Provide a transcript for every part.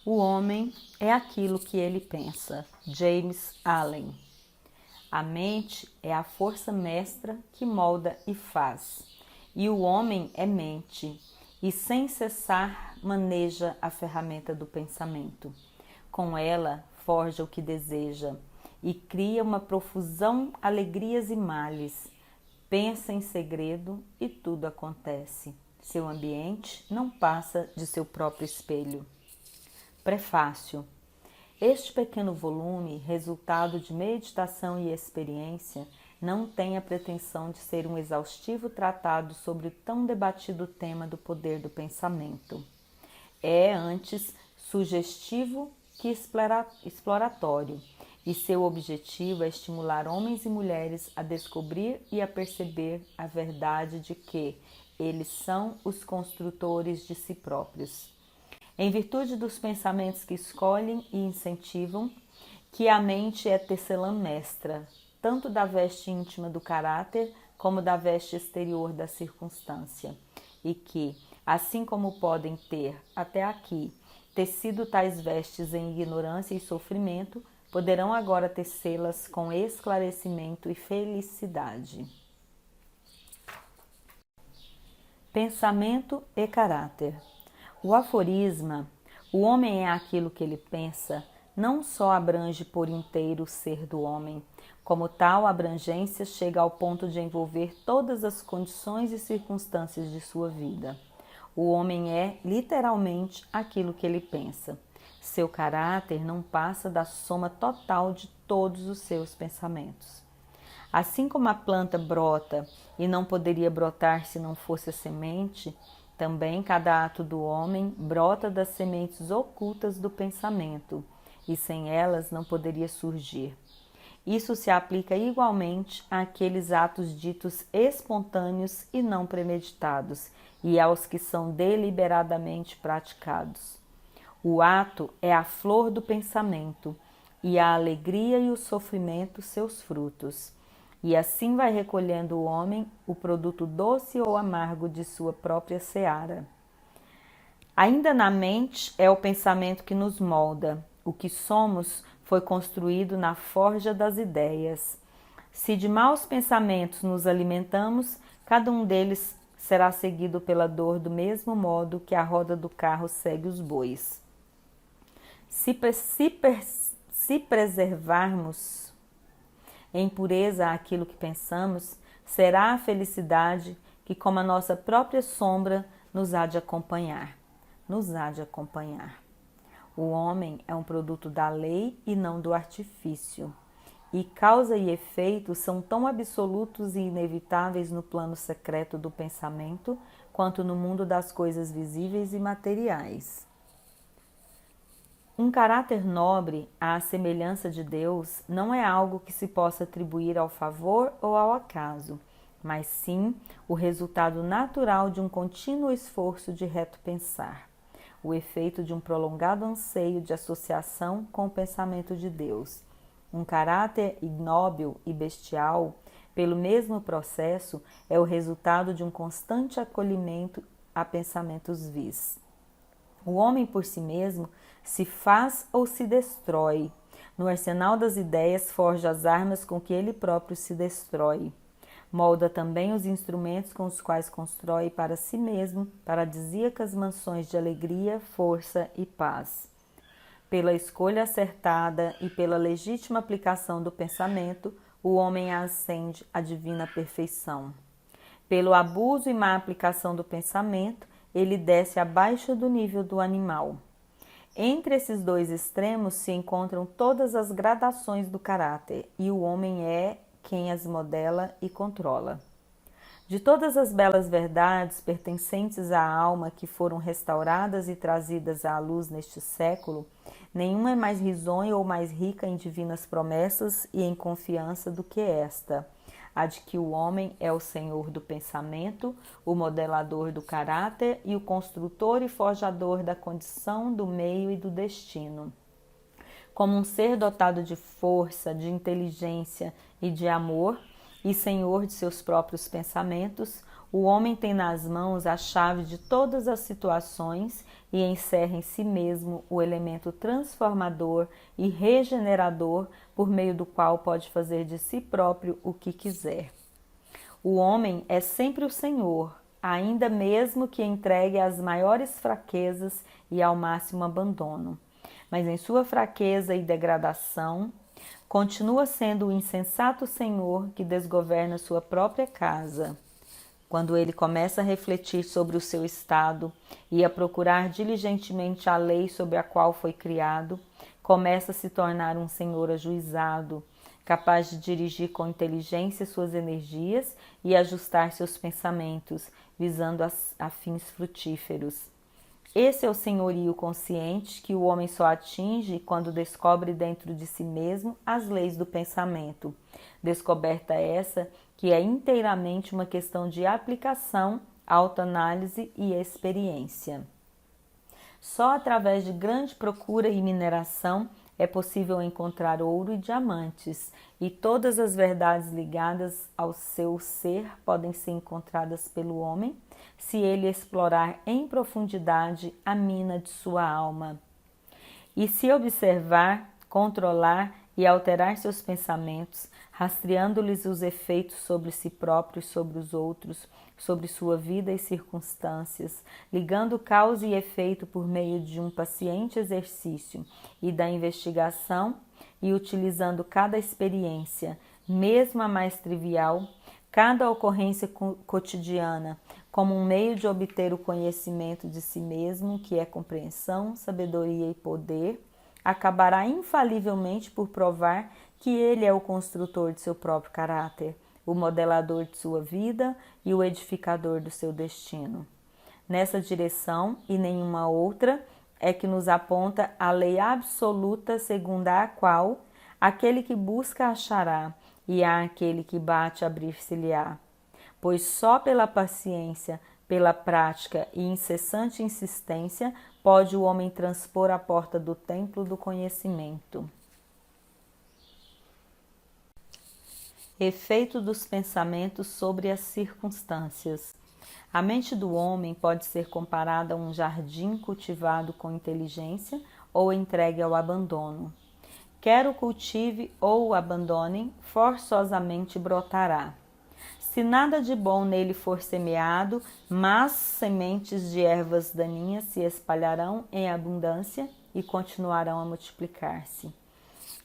O homem é aquilo que ele pensa. James Allen. A mente é a força mestra que molda e faz. E o homem é mente, e sem cessar maneja a ferramenta do pensamento. Com ela forja o que deseja e cria uma profusão, alegrias e males. Pensa em segredo e tudo acontece. Seu ambiente não passa de seu próprio espelho. Prefácio. Este pequeno volume, resultado de meditação e experiência, não tem a pretensão de ser um exaustivo tratado sobre o tão debatido tema do poder do pensamento. É, antes, sugestivo que exploratório, e seu objetivo é estimular homens e mulheres a descobrir e a perceber a verdade de que eles são os construtores de si próprios. Em virtude dos pensamentos que escolhem e incentivam, que a mente é tecelã mestra, tanto da veste íntima do caráter como da veste exterior da circunstância, e que, assim como podem ter, até aqui, tecido tais vestes em ignorância e sofrimento, poderão agora tecê-las com esclarecimento e felicidade. Pensamento e caráter. O aforisma, o homem é aquilo que ele pensa, não só abrange por inteiro o ser do homem, como tal abrangência chega ao ponto de envolver todas as condições e circunstâncias de sua vida. O homem é, literalmente, aquilo que ele pensa. Seu caráter não passa da soma total de todos os seus pensamentos. Assim como a planta brota e não poderia brotar se não fosse a semente, também cada ato do homem brota das sementes ocultas do pensamento, e sem elas não poderia surgir. Isso se aplica igualmente àqueles atos ditos espontâneos e não premeditados, e aos que são deliberadamente praticados. O ato é a flor do pensamento, e a alegria e o sofrimento seus frutos. E assim vai recolhendo o homem o produto doce ou amargo de sua própria seara. Ainda na mente é o pensamento que nos molda. O que somos foi construído na forja das ideias. Se de maus pensamentos nos alimentamos, cada um deles será seguido pela dor do mesmo modo que a roda do carro segue os bois. Se preservarmos em pureza aquilo que pensamos, será a felicidade que, como a nossa própria sombra, nos há de acompanhar. O homem é um produto da lei e não do artifício. E causa e efeito são tão absolutos e inevitáveis no plano secreto do pensamento, quanto no mundo das coisas visíveis e materiais. Um caráter nobre, à semelhança de Deus, não é algo que se possa atribuir ao favor ou ao acaso, mas sim o resultado natural de um contínuo esforço de reto pensar, o efeito de um prolongado anseio de associação com o pensamento de Deus. Um caráter ignóbil e bestial, pelo mesmo processo, é o resultado de um constante acolhimento a pensamentos vis. O homem por si mesmo se faz ou se destrói. No arsenal das ideias forja as armas com que ele próprio se destrói. Molda também os instrumentos com os quais constrói para si mesmo paradisíacas mansões de alegria, força e paz. Pela escolha acertada e pela legítima aplicação do pensamento, o homem ascende à divina perfeição. Pelo abuso e má aplicação do pensamento, ele desce abaixo do nível do animal. Entre esses dois extremos se encontram todas as gradações do caráter, e o homem é quem as modela e controla. De todas as belas verdades pertencentes à alma que foram restauradas e trazidas à luz neste século, nenhuma é mais risonha ou mais rica em divinas promessas e em confiança do que esta, a de que o homem é o senhor do pensamento, o modelador do caráter e o construtor e forjador da condição, do meio e do destino. Como um ser dotado de força, de inteligência e de amor, e senhor de seus próprios pensamentos, o homem tem nas mãos a chave de todas as situações e encerra em si mesmo o elemento transformador e regenerador por meio do qual pode fazer de si próprio o que quiser. O homem é sempre o Senhor, ainda mesmo que entregue às maiores fraquezas e ao máximo abandono. Mas em sua fraqueza e degradação, continua sendo o insensato Senhor que desgoverna sua própria casa. Quando ele começa a refletir sobre o seu estado e a procurar diligentemente a lei sobre a qual foi criado, começa a se tornar um senhor ajuizado, capaz de dirigir com inteligência suas energias e ajustar seus pensamentos, visando a fins frutíferos. Esse é o senhorio consciente que o homem só atinge quando descobre dentro de si mesmo as leis do pensamento. Descoberta essa que é inteiramente uma questão de aplicação, autoanálise e experiência. Só através de grande procura e mineração é possível encontrar ouro e diamantes, e todas as verdades ligadas ao seu ser podem ser encontradas pelo homem se ele explorar em profundidade a mina de sua alma. E se observar, controlar e alterar seus pensamentos, rastreando-lhes os efeitos sobre si próprio e sobre os outros, sobre sua vida e circunstâncias, ligando causa e efeito por meio de um paciente exercício e da investigação, e utilizando cada experiência, mesmo a mais trivial, cada ocorrência cotidiana, como um meio de obter o conhecimento de si mesmo, que é compreensão, sabedoria e poder, acabará infalivelmente por provar que ele é o construtor de seu próprio caráter, o modelador de sua vida e o edificador do seu destino. Nessa direção e nenhuma outra é que nos aponta a lei absoluta segundo a qual aquele que busca achará e a aquele que bate abrir-se-lhe-á. Pois só pela paciência, pela prática e incessante insistência pode o homem transpor a porta do templo do conhecimento. Efeito dos pensamentos sobre as circunstâncias. A mente do homem pode ser comparada a um jardim cultivado com inteligência ou entregue ao abandono. Quer o cultive ou o abandone, forçosamente brotará. Se nada de bom nele for semeado, más sementes de ervas daninhas se espalharão em abundância e continuarão a multiplicar-se.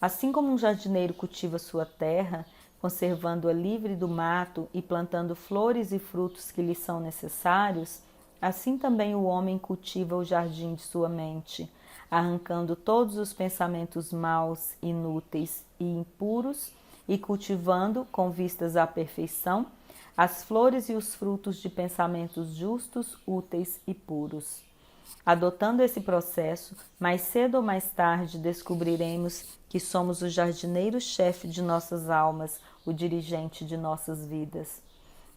Assim como um jardineiro cultiva sua terra, conservando-a livre do mato e plantando flores e frutos que lhe são necessários, assim também o homem cultiva o jardim de sua mente, arrancando todos os pensamentos maus, inúteis e impuros e cultivando, com vistas à perfeição, as flores e os frutos de pensamentos justos, úteis e puros. Adotando esse processo, mais cedo ou mais tarde descobriremos que somos o jardineiro-chefe de nossas almas, o dirigente de nossas vidas.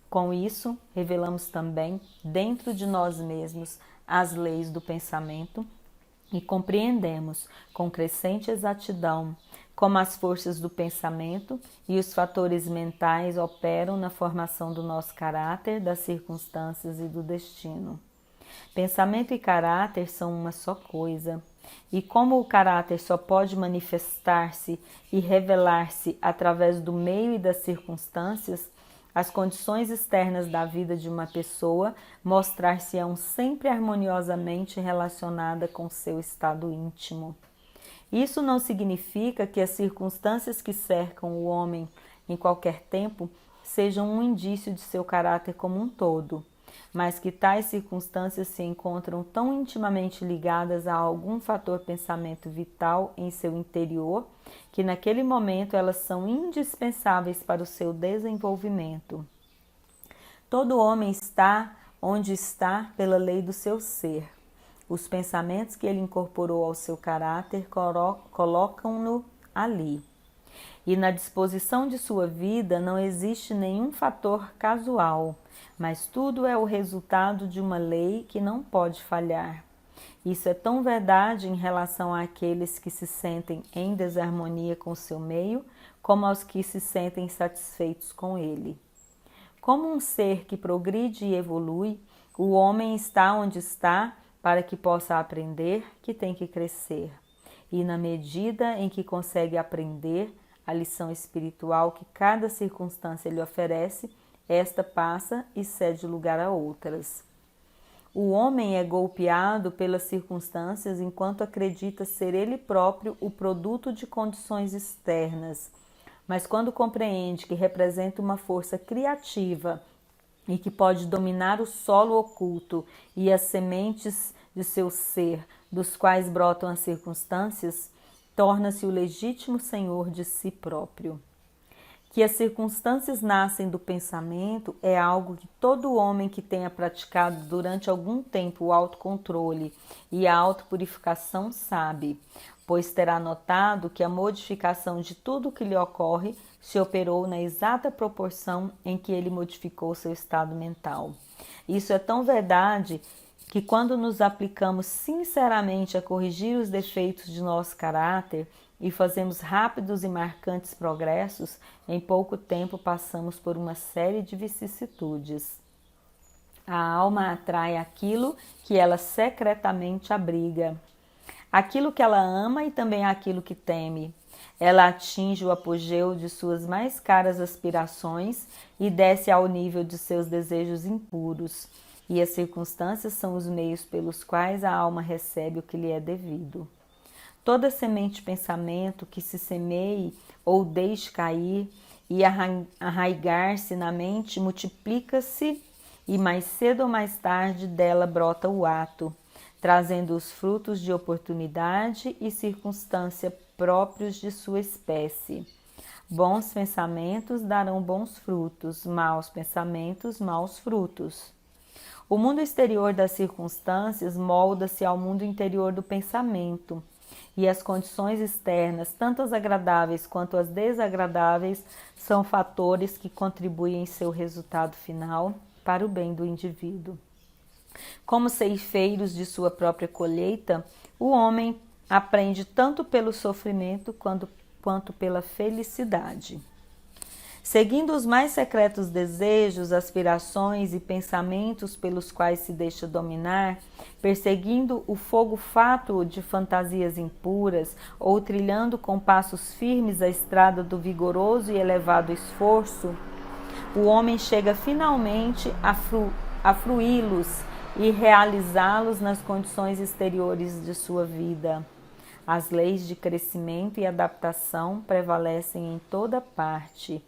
Com isso, revelamos também, dentro de nós mesmos, as leis do pensamento e compreendemos, com crescente exatidão, como as forças do pensamento e os fatores mentais operam na formação do nosso caráter, das circunstâncias e do destino. Pensamento e caráter são uma só coisa, e como o caráter só pode manifestar-se e revelar-se através do meio e das circunstâncias, as condições externas da vida de uma pessoa mostrar-se-ão sempre harmoniosamente relacionada com seu estado íntimo. Isso não significa que as circunstâncias que cercam o homem em qualquer tempo sejam um indício de seu caráter como um todo, mas que tais circunstâncias se encontram tão intimamente ligadas a algum fator pensamento vital em seu interior que naquele momento elas são indispensáveis para o seu desenvolvimento. Todo homem está onde está pela lei do seu ser. Os pensamentos que ele incorporou ao seu caráter colocam-no ali. E na disposição de sua vida não existe nenhum fator casual, mas tudo é o resultado de uma lei que não pode falhar. Isso é tão verdade em relação àqueles que se sentem em desarmonia com o seu meio, como aos que se sentem satisfeitos com ele. Como um ser que progride e evolui, o homem está onde está para que possa aprender que tem que crescer. E na medida em que consegue aprender a lição espiritual que cada circunstância lhe oferece, esta passa e cede lugar a outras. O homem é golpeado pelas circunstâncias enquanto acredita ser ele próprio o produto de condições externas, mas quando compreende que representa uma força criativa e que pode dominar o solo oculto e as sementes de seu ser, dos quais brotam as circunstâncias, torna-se o legítimo senhor de si próprio. Que as circunstâncias nascem do pensamento é algo que todo homem que tenha praticado durante algum tempo o autocontrole e a autopurificação sabe, pois terá notado que a modificação de tudo o que lhe ocorre se operou na exata proporção em que ele modificou seu estado mental. Isso é tão verdade que quando nos aplicamos sinceramente a corrigir os defeitos de nosso caráter e fazemos rápidos e marcantes progressos, em pouco tempo passamos por uma série de vicissitudes. A alma atrai aquilo que ela secretamente abriga, aquilo que ela ama e também aquilo que teme. Ela atinge o apogeu de suas mais caras aspirações e desce ao nível de seus desejos impuros, e as circunstâncias são os meios pelos quais a alma recebe o que lhe é devido. Toda semente de pensamento que se semeie ou deixe cair e arraigar-se na mente multiplica-se e mais cedo ou mais tarde dela brota o ato, trazendo os frutos de oportunidade e circunstância próprios de sua espécie. Bons pensamentos darão bons frutos, maus pensamentos, maus frutos. O mundo exterior das circunstâncias molda-se ao mundo interior do pensamento, e as condições externas, tanto as agradáveis quanto as desagradáveis, são fatores que contribuem em seu resultado final para o bem do indivíduo. Como ceifeiros de sua própria colheita, o homem aprende tanto pelo sofrimento quanto pela felicidade. Seguindo os mais secretos desejos, aspirações e pensamentos pelos quais se deixa dominar, perseguindo o fogo fátuo de fantasias impuras ou trilhando com passos firmes a estrada do vigoroso e elevado esforço, o homem chega finalmente a fruí-los e realizá-los nas condições exteriores de sua vida. As leis de crescimento e adaptação prevalecem em toda parte.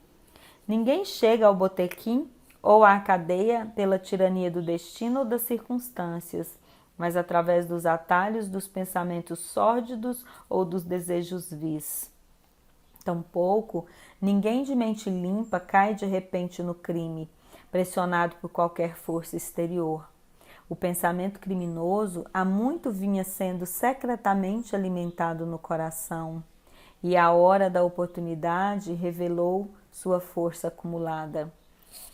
Ninguém chega ao botequim ou à cadeia pela tirania do destino ou das circunstâncias, mas através dos atalhos dos pensamentos sórdidos ou dos desejos vis. Tampouco, ninguém de mente limpa cai de repente no crime, pressionado por qualquer força exterior. O pensamento criminoso há muito vinha sendo secretamente alimentado no coração, e a hora da oportunidade revelou sua força acumulada.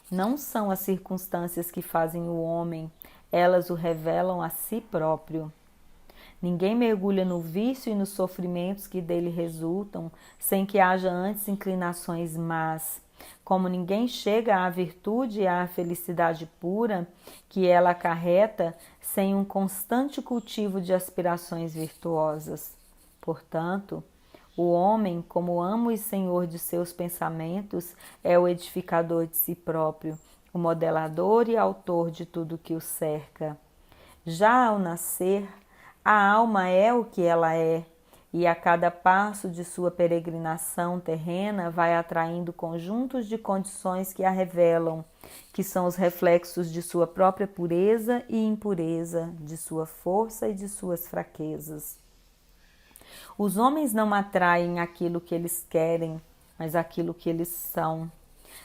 Não são as circunstâncias que fazem o homem, elas o revelam a si próprio. Ninguém mergulha no vício e nos sofrimentos que dele resultam sem que haja antes inclinações más, como ninguém chega à virtude e à felicidade pura que ela acarreta sem um constante cultivo de aspirações virtuosas. Portanto, o homem, como amo e senhor de seus pensamentos, é o edificador de si próprio, o modelador e autor de tudo que o cerca. Já ao nascer, a alma é o que ela é, e a cada passo de sua peregrinação terrena vai atraindo conjuntos de condições que a revelam, que são os reflexos de sua própria pureza e impureza, de sua força e de suas fraquezas. Os homens não atraem aquilo que eles querem, mas aquilo que eles são.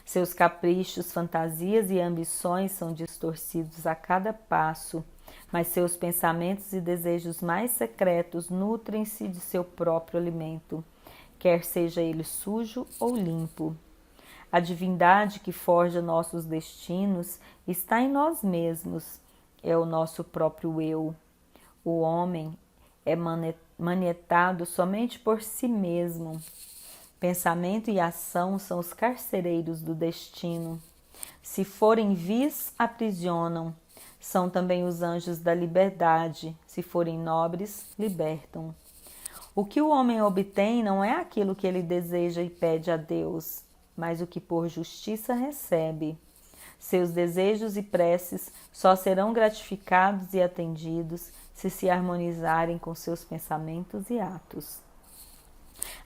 Seus caprichos, fantasias e ambições são distorcidos a cada passo, mas seus pensamentos e desejos mais secretos nutrem-se de seu próprio alimento, quer seja ele sujo ou limpo. A divindade que forja nossos destinos está em nós mesmos, é o nosso próprio eu. O homem é manietado somente por si mesmo. Pensamento e ação são os carcereiros do destino. Se forem vis, aprisionam. São também os anjos da liberdade. Se forem nobres, libertam. O que o homem obtém não é aquilo que ele deseja e pede a Deus, mas o que por justiça recebe. Seus desejos e preces só serão gratificados e atendidos se harmonizarem com seus pensamentos e atos.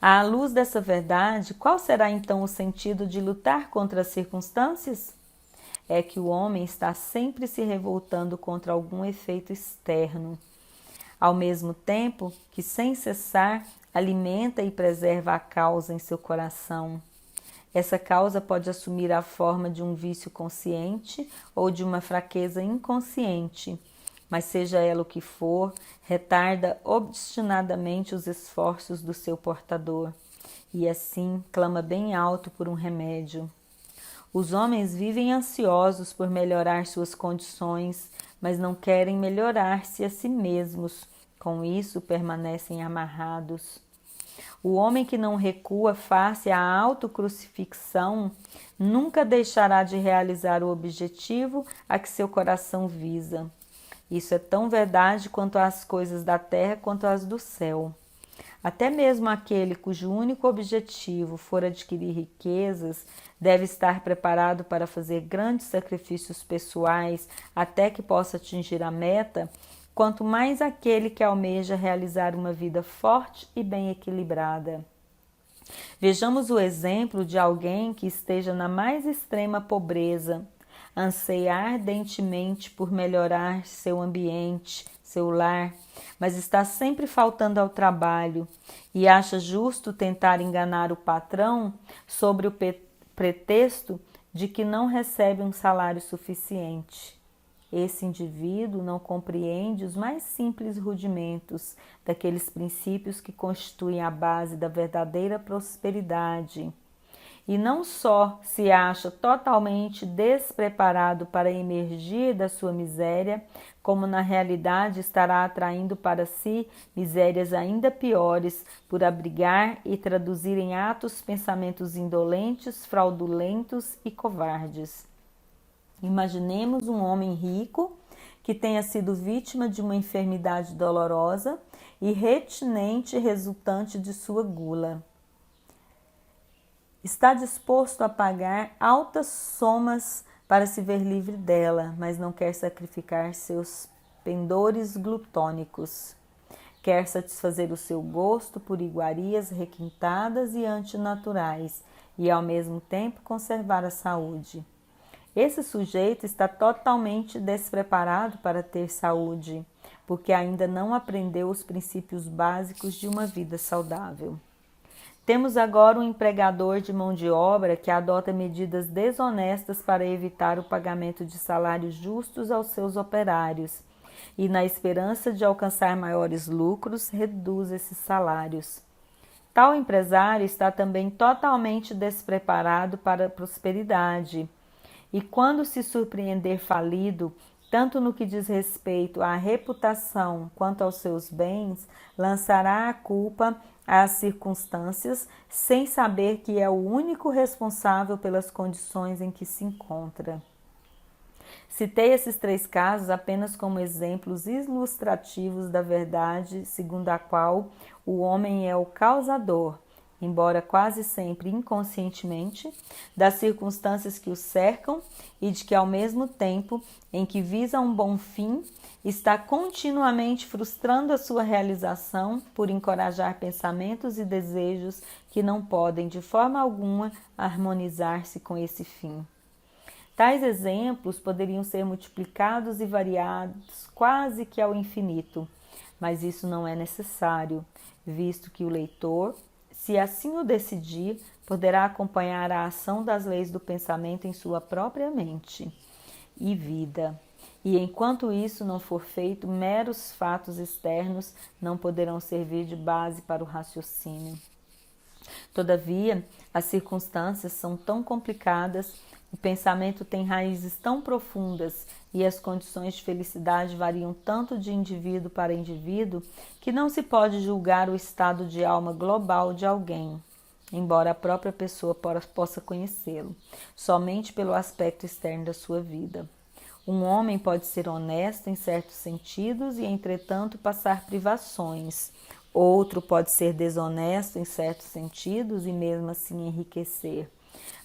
À luz dessa verdade, qual será então o sentido de lutar contra as circunstâncias? É que o homem está sempre se revoltando contra algum efeito externo, ao mesmo tempo que, sem cessar, alimenta e preserva a causa em seu coração. Essa causa pode assumir a forma de um vício consciente ou de uma fraqueza inconsciente, mas seja ela o que for, retarda obstinadamente os esforços do seu portador e assim clama bem alto por um remédio. Os homens vivem ansiosos por melhorar suas condições, mas não querem melhorar-se a si mesmos, com isso permanecem amarrados. O homem que não recua face à autocrucifixão nunca deixará de realizar o objetivo a que seu coração visa. Isso é tão verdade quanto às coisas da terra quanto às do céu. Até mesmo aquele cujo único objetivo for adquirir riquezas deve estar preparado para fazer grandes sacrifícios pessoais até que possa atingir a meta, quanto mais aquele que almeja realizar uma vida forte e bem equilibrada. Vejamos o exemplo de alguém que esteja na mais extrema pobreza, anseia ardentemente por melhorar seu ambiente, seu lar, mas está sempre faltando ao trabalho e acha justo tentar enganar o patrão sobre o pretexto de que não recebe um salário suficiente. Esse indivíduo não compreende os mais simples rudimentos daqueles princípios que constituem a base da verdadeira prosperidade. E não só se acha totalmente despreparado para emergir da sua miséria, como na realidade estará atraindo para si misérias ainda piores por abrigar e traduzir em atos pensamentos indolentes, fraudulentos e covardes. Imaginemos um homem rico que tenha sido vítima de uma enfermidade dolorosa e retinente resultante de sua gula. Está disposto a pagar altas somas para se ver livre dela, mas não quer sacrificar seus pendores glutônicos. Quer satisfazer o seu gosto por iguarias requintadas e antinaturais e, ao mesmo tempo, conservar a saúde. Esse sujeito está totalmente despreparado para ter saúde, porque ainda não aprendeu os princípios básicos de uma vida saudável. Temos agora um empregador de mão de obra que adota medidas desonestas para evitar o pagamento de salários justos aos seus operários e, na esperança de alcançar maiores lucros, reduz esses salários. Tal empresário está também totalmente despreparado para a prosperidade e, quando se surpreender falido, tanto no que diz respeito à reputação quanto aos seus bens, lançará a culpa às circunstâncias, sem saber que é o único responsável pelas condições em que se encontra. Citei esses 3 casos apenas como exemplos ilustrativos da verdade segundo a qual o homem é o causador, embora quase sempre inconscientemente, das circunstâncias que o cercam e de que, ao mesmo tempo em que visa um bom fim, está continuamente frustrando a sua realização por encorajar pensamentos e desejos que não podem, de forma alguma, harmonizar-se com esse fim. Tais exemplos poderiam ser multiplicados e variados quase que ao infinito, mas isso não é necessário, visto que o leitor, se assim o decidir, poderá acompanhar a ação das leis do pensamento em sua própria mente e vida. E enquanto isso não for feito, meros fatos externos não poderão servir de base para o raciocínio. Todavia, as circunstâncias são tão complicadas, o pensamento tem raízes tão profundas e as condições de felicidade variam tanto de indivíduo para indivíduo que não se pode julgar o estado de alma global de alguém. embora a própria pessoa possa conhecê-lo, somente pelo aspecto externo da sua vida. Um homem pode ser honesto em certos sentidos e, entretanto, passar privações. Outro pode ser desonesto em certos sentidos e, mesmo assim, enriquecer.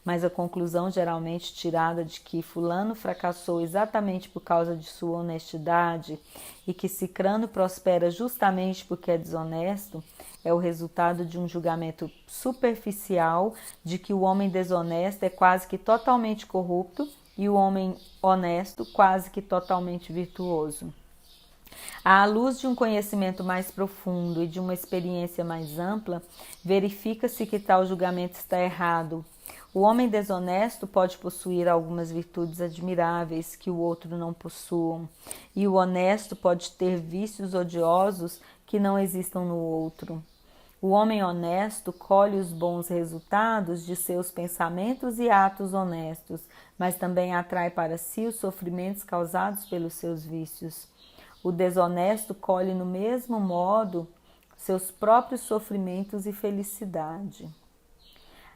Mas a conclusão geralmente tirada de que fulano fracassou exatamente por causa de sua honestidade e que cicrano prospera justamente porque é desonesto é o resultado de um julgamento superficial de que o homem desonesto é quase que totalmente corrupto e o homem honesto quase que totalmente virtuoso. À luz de um conhecimento mais profundo e de uma experiência mais ampla, verifica-se que tal julgamento está errado. O homem desonesto pode possuir algumas virtudes admiráveis que o outro não possuam, e o honesto pode ter vícios odiosos que não existam no outro. O homem honesto colhe os bons resultados de seus pensamentos e atos honestos, mas também atrai para si os sofrimentos causados pelos seus vícios. O desonesto colhe no mesmo modo seus próprios sofrimentos e felicidade.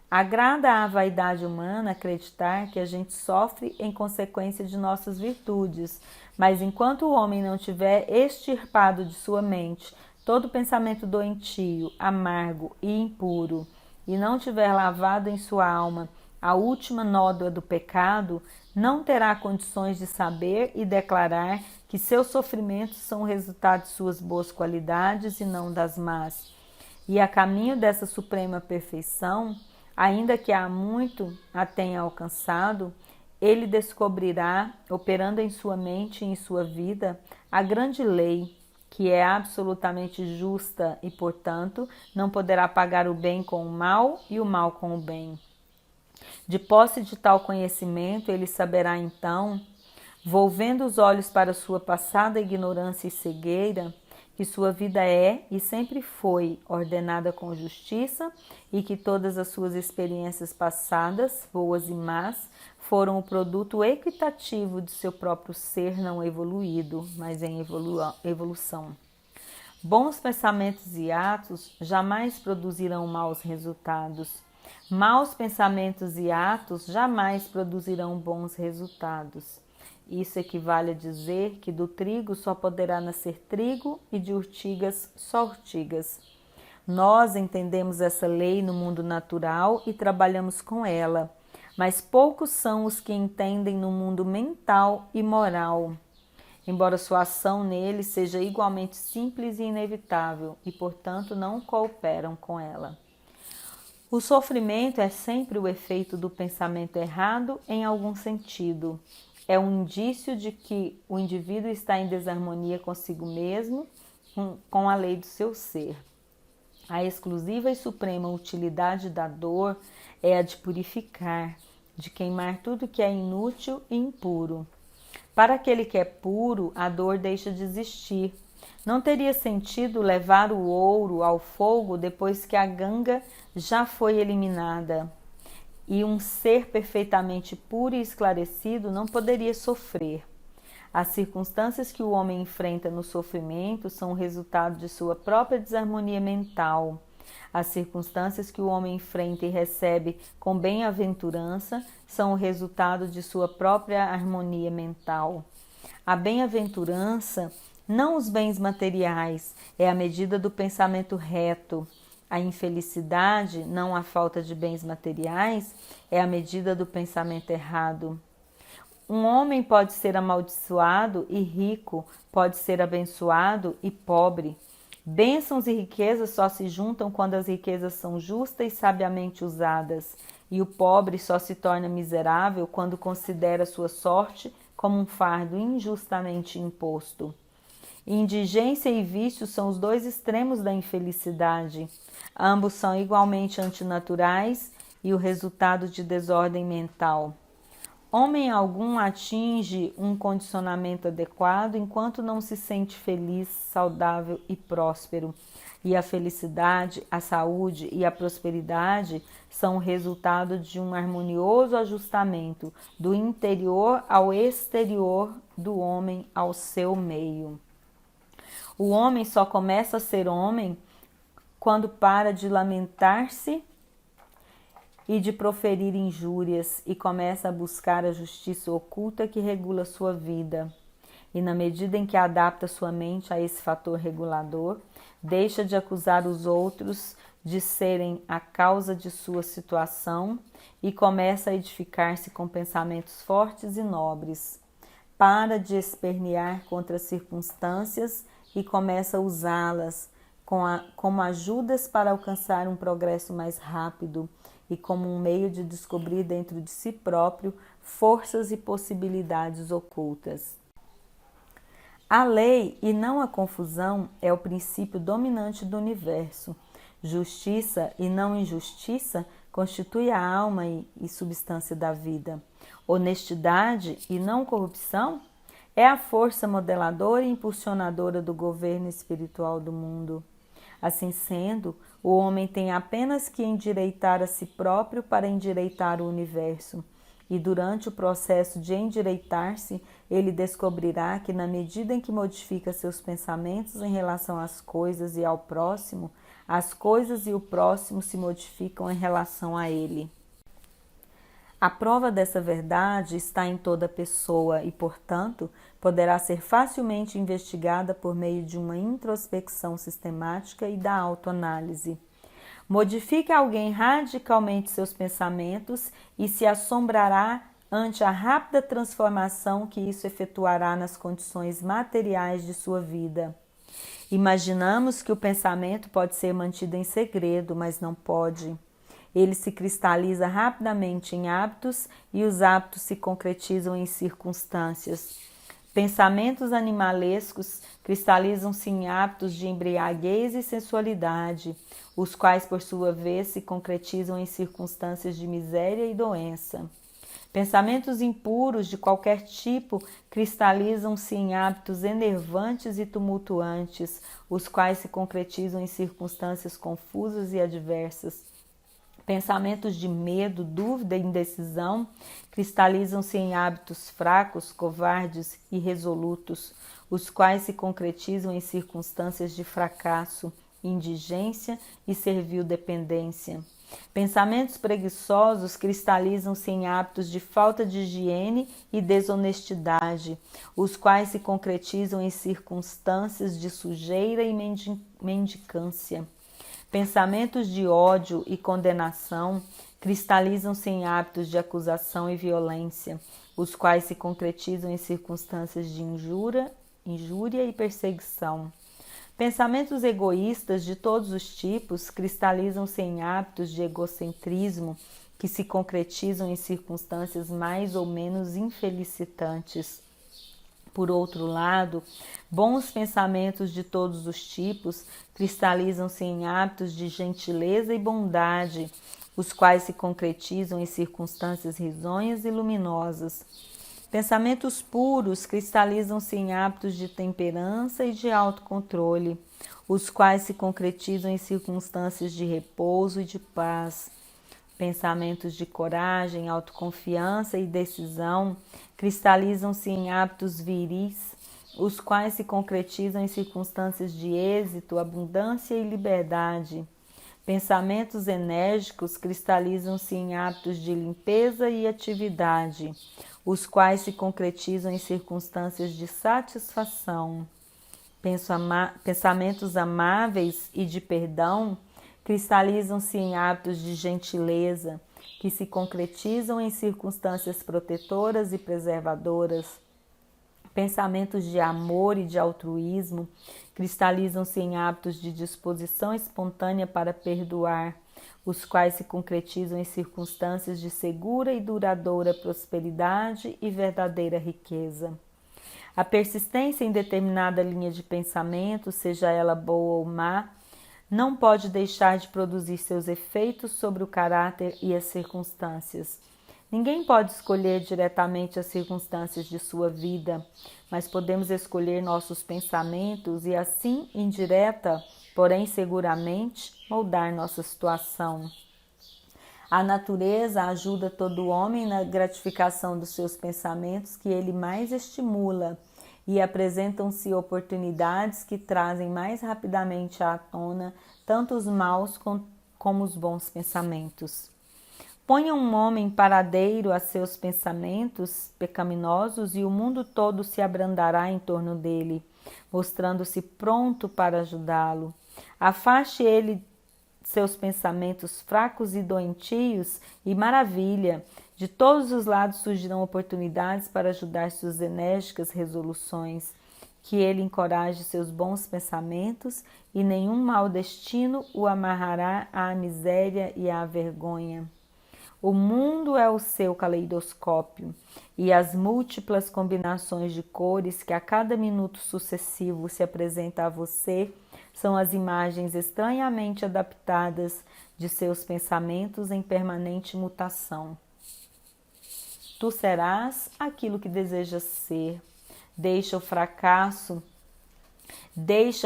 Agrada à vaidade humana acreditar que a gente sofre em consequência de nossas virtudes, mas enquanto o homem não tiver extirpado de sua mente todo pensamento doentio, amargo e impuro, e não tiver lavado em sua alma a última nódoa do pecado, não terá condições de saber e declarar que seus sofrimentos são o resultado de suas boas qualidades e não das más. E a caminho dessa suprema perfeição, ainda que há muito a tenha alcançado, ele descobrirá, operando em sua mente e em sua vida, a grande lei, que é absolutamente justa e, portanto, não poderá pagar o bem com o mal e o mal com o bem. De posse de tal conhecimento, ele saberá então, volvendo os olhos para sua passada ignorância e cegueira, que sua vida é e sempre foi ordenada com justiça e que todas as suas experiências passadas, boas e más, foram o produto equitativo de seu próprio ser não evoluído, mas em evolução. Bons pensamentos e atos jamais produzirão maus resultados. Maus pensamentos e atos jamais produzirão bons resultados. Isso equivale a dizer que do trigo só poderá nascer trigo e de urtigas só urtigas. Nós entendemos essa lei no mundo natural e trabalhamos com ela, mas poucos são os que entendem no mundo mental e moral, embora sua ação nele seja igualmente simples e inevitável e, portanto, não cooperam com ela. O sofrimento é sempre o efeito do pensamento errado em algum sentido. É um indício de que o indivíduo está em desarmonia consigo mesmo, com a lei do seu ser. A exclusiva e suprema utilidade da dor é a de purificar, de queimar tudo que é inútil e impuro. Para aquele que é puro, a dor deixa de existir. Não teria sentido levar o ouro ao fogo depois que a ganga já foi eliminada. E um ser perfeitamente puro e esclarecido não poderia sofrer. As circunstâncias que o homem enfrenta no sofrimento são o resultado de sua própria desarmonia mental. As circunstâncias que o homem enfrenta e recebe com bem-aventurança são o resultado de sua própria harmonia mental. A bem-aventurança, não os bens materiais, é a medida do pensamento reto. A infelicidade, não a falta de bens materiais, é a medida do pensamento errado. Um homem pode ser amaldiçoado e rico, pode ser abençoado e pobre. Bênçãos e riquezas só se juntam quando as riquezas são justas e sabiamente usadas, e o pobre só se torna miserável quando considera sua sorte como um fardo injustamente imposto. Indigência e vício são os dois extremos da infelicidade. Ambos são igualmente antinaturais e o resultado de desordem mental. Homem algum atinge um condicionamento adequado enquanto não se sente feliz, saudável e próspero. E a felicidade, a saúde e a prosperidade são o resultado de um harmonioso ajustamento do interior ao exterior do homem ao seu meio. O homem só começa a ser homem quando para de lamentar-se e de proferir injúrias, e começa a buscar a justiça oculta que regula sua vida. E na medida em que adapta sua mente a esse fator regulador, deixa de acusar os outros de serem a causa de sua situação e começa a edificar-se com pensamentos fortes e nobres. Para de espernear contra as circunstâncias e começa a usá-las como ajudas para alcançar um progresso mais rápido e como um meio de descobrir dentro de si próprio forças e possibilidades ocultas. A lei e não a confusão é o princípio dominante do universo. Justiça e não injustiça constitui a alma e substância da vida. Honestidade e não corrupção é a força modeladora e impulsionadora do governo espiritual do mundo. Assim sendo, o homem tem apenas que endireitar a si próprio para endireitar o universo. E durante o processo de endireitar-se, ele descobrirá que na medida em que modifica seus pensamentos em relação às coisas e ao próximo, as coisas e o próximo se modificam em relação a ele. A prova dessa verdade está em toda pessoa e, portanto, poderá ser facilmente investigada por meio de uma introspecção sistemática e da autoanálise. Modifique alguém radicalmente seus pensamentos e se assombrará ante a rápida transformação que isso efetuará nas condições materiais de sua vida. Imaginamos que o pensamento pode ser mantido em segredo, mas não pode. Ele se cristaliza rapidamente em hábitos e os hábitos se concretizam em circunstâncias. Pensamentos animalescos cristalizam-se em hábitos de embriaguez e sensualidade, os quais, por sua vez, se concretizam em circunstâncias de miséria e doença. Pensamentos impuros de qualquer tipo cristalizam-se em hábitos enervantes e tumultuantes, os quais se concretizam em circunstâncias confusas e adversas. Pensamentos de medo, dúvida e indecisão cristalizam-se em hábitos fracos, covardes e irresolutos, os quais se concretizam em circunstâncias de fracasso, indigência e servil dependência. Pensamentos preguiçosos cristalizam-se em hábitos de falta de higiene e desonestidade, os quais se concretizam em circunstâncias de sujeira e mendicância. Pensamentos de ódio e condenação cristalizam-se em hábitos de acusação e violência, os quais se concretizam em circunstâncias de injúria e perseguição. Pensamentos egoístas de todos os tipos cristalizam-se em hábitos de egocentrismo que se concretizam em circunstâncias mais ou menos infelicitantes. Por outro lado, bons pensamentos de todos os tipos cristalizam-se em hábitos de gentileza e bondade, os quais se concretizam em circunstâncias risonhas e luminosas. Pensamentos puros cristalizam-se em hábitos de temperança e de autocontrole, os quais se concretizam em circunstâncias de repouso e de paz. Pensamentos de coragem, autoconfiança e decisão cristalizam-se em hábitos viris, os quais se concretizam em circunstâncias de êxito, abundância e liberdade. Pensamentos enérgicos cristalizam-se em hábitos de limpeza e atividade, os quais se concretizam em circunstâncias de satisfação. Pensamentos amáveis e de perdão cristalizam-se em hábitos de gentileza, que se concretizam em circunstâncias protetoras e preservadoras. Pensamentos de amor e de altruísmo cristalizam-se em hábitos de disposição espontânea para perdoar, os quais se concretizam em circunstâncias de segura e duradoura prosperidade e verdadeira riqueza. A persistência em determinada linha de pensamento, seja ela boa ou má, não pode deixar de produzir seus efeitos sobre o caráter e as circunstâncias. Ninguém pode escolher diretamente as circunstâncias de sua vida, mas podemos escolher nossos pensamentos e assim, indireta, porém seguramente, moldar nossa situação. A natureza ajuda todo homem na gratificação dos seus pensamentos que ele mais estimula, e apresentam-se oportunidades que trazem mais rapidamente à tona tanto os maus como os bons pensamentos. Ponha um homem paradeiro a seus pensamentos pecaminosos e o mundo todo se abrandará em torno dele, mostrando-se pronto para ajudá-lo. Afaste ele seus pensamentos fracos e doentios e maravilha. De todos os lados surgirão oportunidades para ajudar suas enérgicas resoluções. Que ele encoraje seus bons pensamentos e nenhum mau destino o amarrará à miséria e à vergonha. O mundo é o seu caleidoscópio e as múltiplas combinações de cores que a cada minuto sucessivo se apresenta a você são as imagens estranhamente adaptadas de seus pensamentos em permanente mutação. Tu serás aquilo que desejas ser. Deixa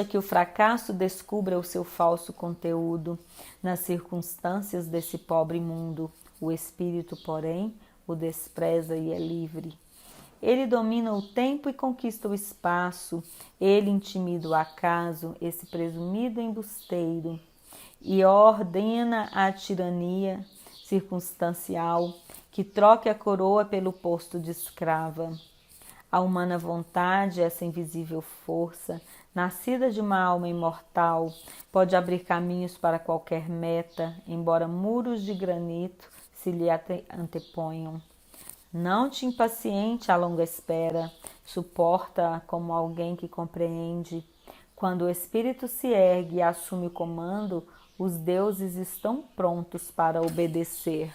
que o fracasso descubra o seu falso conteúdo nas circunstâncias desse pobre mundo. O espírito, porém, o despreza e é livre. Ele domina o tempo e conquista o espaço. Ele intimida o acaso, esse presumido embusteiro, e ordena a tirania circunstancial que troque a coroa pelo posto de escrava. A humana vontade, essa invisível força, nascida de uma alma imortal, pode abrir caminhos para qualquer meta, embora muros de granito se lhe anteponham. Não te impaciente a longa espera, suporta como alguém que compreende. Quando o espírito se ergue e assume o comando, os deuses estão prontos para obedecer.